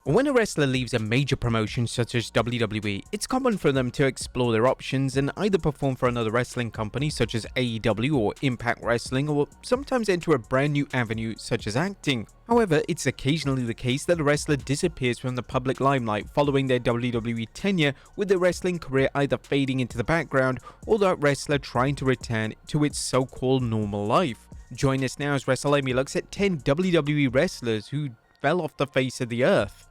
When a wrestler leaves a major promotion such as WWE, it's common for them to explore their options and either perform for another wrestling company such as AEW or Impact Wrestling, or sometimes enter a brand new avenue such as acting. However, it's occasionally the case that a wrestler disappears from the public limelight following their WWE tenure, with their wrestling career either fading into the background or that wrestler trying to return to its so-called normal life. Join us now as Wrestlelamia looks at 10 WWE wrestlers who fell off the face of the earth.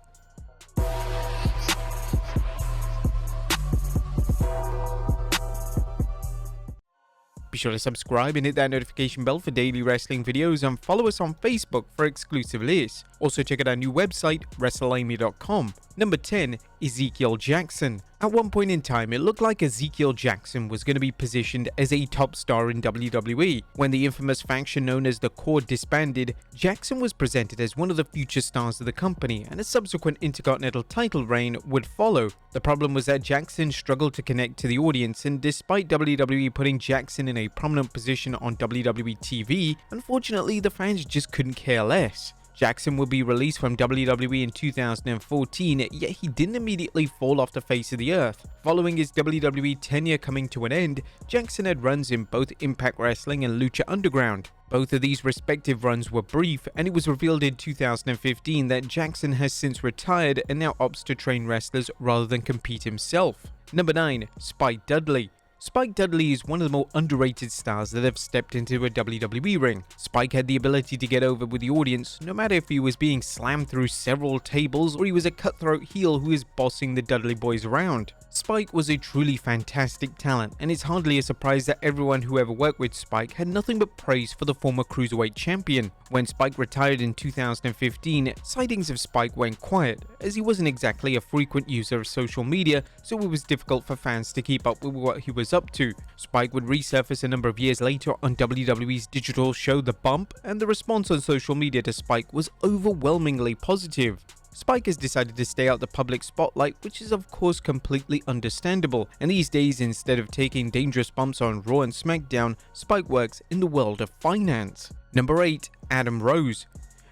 Be sure to subscribe and hit that notification bell for daily wrestling videos, and follow us on Facebook for exclusive lists. Also check out our new website, Wrestlelamia.com. Number 10. Ezekiel Jackson. At one point in time, it looked like Ezekiel Jackson was going to be positioned as a top star in WWE. When the infamous faction known as the Core disbanded, Jackson was presented as one of the future stars of the company, and a subsequent Intercontinental title reign would follow. The problem was that Jackson struggled to connect to the audience, and despite WWE putting Jackson in a prominent position on WWE TV, unfortunately the fans just couldn't care less. Jackson would be released from WWE in 2014, yet he didn't immediately fall off the face of the earth. Following his WWE tenure coming to an end, Jackson had runs in both Impact Wrestling and Lucha Underground. Both of these respective runs were brief, and it was revealed in 2015 that Jackson has since retired and now opts to train wrestlers rather than compete himself. Number 9. Spike Dudley. Spike Dudley is one of the more underrated stars that have stepped into a WWE ring. Spike had the ability to get over with the audience, no matter if he was being slammed through several tables or he was a cutthroat heel who is bossing the Dudley boys around. Spike was a truly fantastic talent, and it's hardly a surprise that everyone who ever worked with Spike had nothing but praise for the former Cruiserweight champion. When Spike retired in 2015, sightings of Spike went quiet, as he wasn't exactly a frequent user of social media, so it was difficult for fans to keep up with what he was up to. Spike would resurface a number of years later on WWE's digital show The Bump, and the response on social media to Spike was overwhelmingly positive. Spike has decided to stay out the public spotlight, which is of course completely understandable, and these days instead of taking dangerous bumps on Raw and SmackDown, Spike works in the world of finance. Number 8. Adam Rose.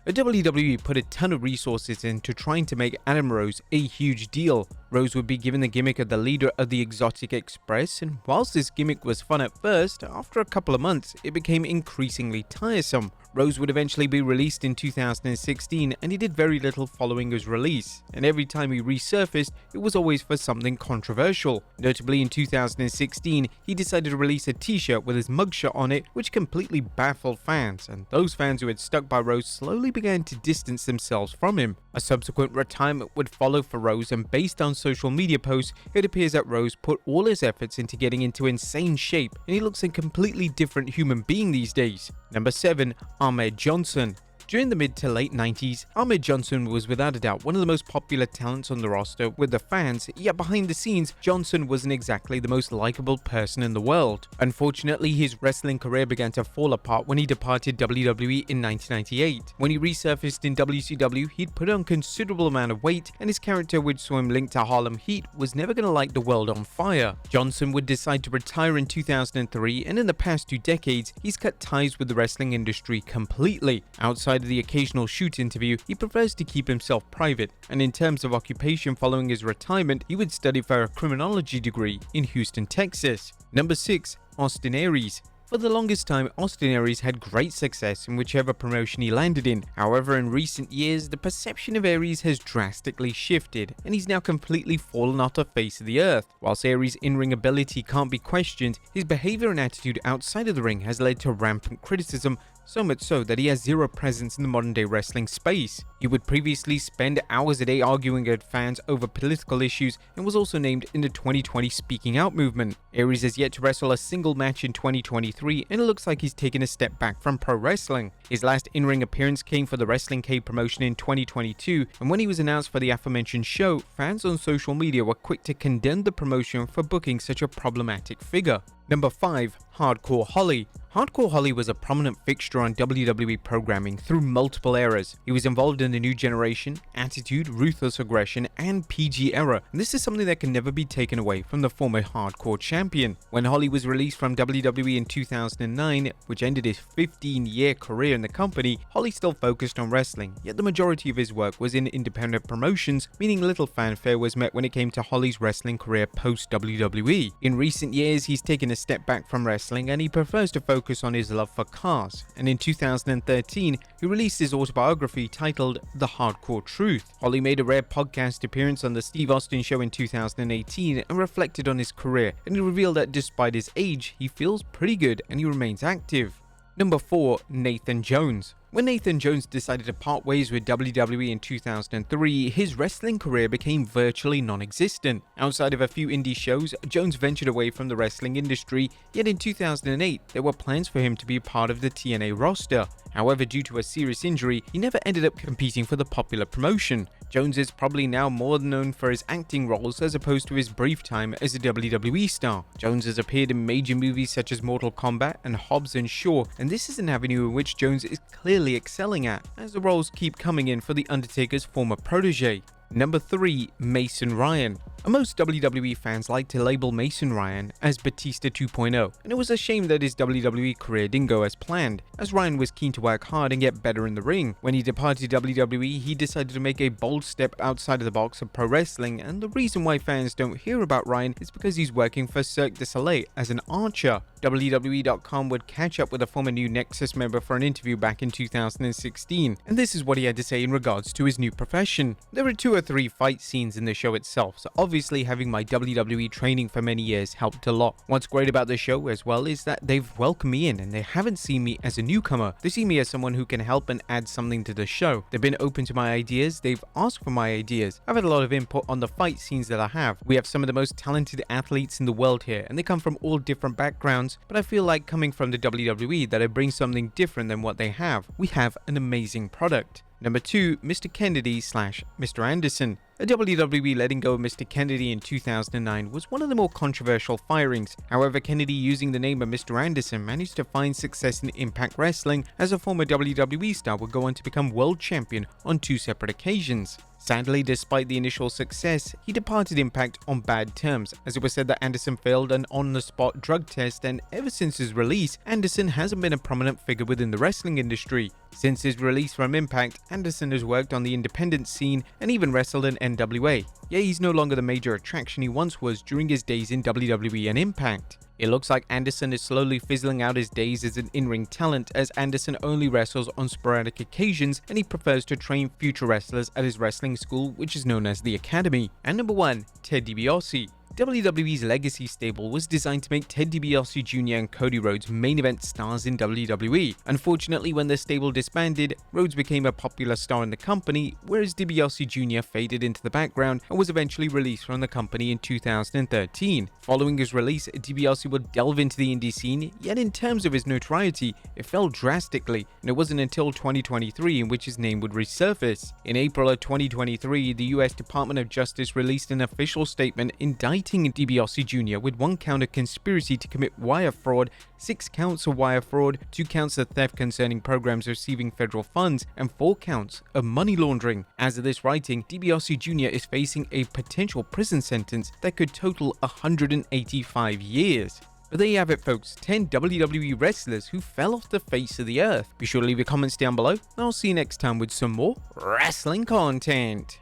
WWE put a ton of resources into trying to make Adam Rose a huge deal. Rose would be given the gimmick of the leader of the Exotic Express, and whilst this gimmick was fun at first, after a couple of months it became increasingly tiresome. Rose would eventually be released in 2016, and he did very little following his release, and every time he resurfaced, it was always for something controversial. Notably in 2016, he decided to release a t-shirt with his mugshot on it, which completely baffled fans, and those fans who had stuck by Rose slowly began to distance themselves from him. A subsequent retirement would follow for Rose, and based on social media posts, it appears that Rose put all his efforts into getting into insane shape, and he looks a completely different human being these days. Number 7. Ahmed Johnson. During the mid to late 90s, Ahmed Johnson was without a doubt one of the most popular talents on the roster with the fans, yet behind the scenes, Johnson wasn't exactly the most likable person in the world. Unfortunately, his wrestling career began to fall apart when he departed WWE in 1998. When he resurfaced in WCW, he'd put on a considerable amount of weight, and his character, which saw him linked to Harlem Heat, was never going to light the world on fire. Johnson would decide to retire in 2003, and in the past 2 decades, he's cut ties with the wrestling industry completely. Outside of the occasional shoot interview, he prefers to keep himself private, and in terms of occupation following his retirement, he would study for a criminology degree in Houston, Texas. Number 6. Austin Aries. For the longest time, Austin Aries had great success in whichever promotion he landed in. However, in recent years, the perception of Aries has drastically shifted, and he's now completely fallen off the face of the earth. Whilst Aries' in-ring ability can't be questioned, his behavior and attitude outside of the ring has led to rampant criticism, so much so that he has zero presence in the modern day wrestling space. He would previously spend hours a day arguing with fans over political issues, and was also named in the 2020 Speaking Out movement. Aries has yet to wrestle a single match in 2023, and it looks like he's taken a step back from pro wrestling. His last in-ring appearance came for the Wrestling Cave promotion in 2022, and when he was announced for the aforementioned show, fans on social media were quick to condemn the promotion for booking such a problematic figure. Number 5. Hardcore Holly. Hardcore Holly was a prominent fixture on WWE programming through multiple eras. He was involved in the New Generation, Attitude, Ruthless Aggression, and PG era, and this is something that can never be taken away from the former Hardcore champion. When Holly was released from WWE in 2009, which ended his 15-year career in the company, Holly still focused on wrestling, yet the majority of his work was in independent promotions, meaning little fanfare was met when it came to Holly's wrestling career post-WWE. In recent years, he's taken a step back from wrestling and he prefers to focus on his love for cars, and in 2013 he released his autobiography titled The Hardcore Truth. Holly made a rare podcast appearance on the Steve Austin Show in 2018 and reflected on his career, and he revealed that despite his age, he feels pretty good and he remains active. Number 4. Nathan Jones. When Nathan Jones decided to part ways with WWE in 2003, his wrestling career became virtually non-existent. Outside of a few indie shows, Jones ventured away from the wrestling industry, yet in 2008, there were plans for him to be part of the TNA roster. However, due to a serious injury, he never ended up competing for the popular promotion. Jones is probably now more known for his acting roles as opposed to his brief time as a WWE star. Jones has appeared in major movies such as Mortal Kombat and Hobbs and Shaw, and this is an avenue in which Jones is clearly excelling at, as the roles keep coming in for The Undertaker's former protege. Number 3. Mason Ryan. Most WWE fans like to label Mason Ryan as Batista 2.0, and it was a shame that his WWE career didn't go as planned, as Ryan was keen to work hard and get better in the ring. When he departed WWE, he decided to make a bold step outside of the box of pro wrestling, and the reason why fans don't hear about Ryan is because he's working for Cirque du Soleil as an archer. WWE.com would catch up with a former New Nexus member for an interview back in 2016, and this is what he had to say in regards to his new profession. There are 2 or 3 fight scenes in the show itself, so obviously having my WWE training for many years helped a lot. What's great about the show as well is that they've welcomed me in and they haven't seen me as a newcomer. They see me as someone who can help and add something to the show. They've been open to my ideas, they've asked for my ideas. I've had a lot of input on the fight scenes that I have. We have some of the most talented athletes in the world here, and they come from all different backgrounds, but I feel like coming from the WWE that I bring something different than what they have. We have an amazing product. Number 2. Mr. Kennedy / Mr. Anderson. A WWE letting go of Mr. Kennedy in 2009 was one of the more controversial firings. However, Kennedy, using the name of Mr. Anderson, managed to find success in Impact Wrestling, as a former WWE star would go on to become world champion on 2 separate occasions. Sadly, despite the initial success, he departed Impact on bad terms, as it was said that Anderson failed an on-the-spot drug test, and ever since his release, Anderson hasn't been a prominent figure within the wrestling industry. Since his release from Impact, Anderson has worked on the independent scene and even wrestled in NWA. Yet he's no longer the major attraction he once was during his days in WWE and Impact. It looks like Anderson is slowly fizzling out his days as an in-ring talent, as Anderson only wrestles on sporadic occasions and he prefers to train future wrestlers at his wrestling school, which is known as the Academy. And number 1. Ted DiBiase. WWE's legacy stable was designed to make Ted DiBiase Jr. and Cody Rhodes main event stars in WWE. Unfortunately, when the stable disbanded, Rhodes became a popular star in the company, whereas DiBiase Jr. faded into the background and was eventually released from the company in 2013. Following his release, DiBiase would delve into the indie scene, yet in terms of his notoriety, it fell drastically, and it wasn't until 2023 in which his name would resurface. In April of 2023, the US Department of Justice released an official statement indicting DiBiase Jr. with 1 count of conspiracy to commit wire fraud, 6 counts of wire fraud, 2 counts of theft concerning programs receiving federal funds, and 4 counts of money laundering. As of this writing, DiBiase Jr. is facing a potential prison sentence that could total 185 years. But there you have it, folks, 10 WWE wrestlers who fell off the face of the earth. Be sure to leave your comments down below, and I'll see you next time with some more wrestling content.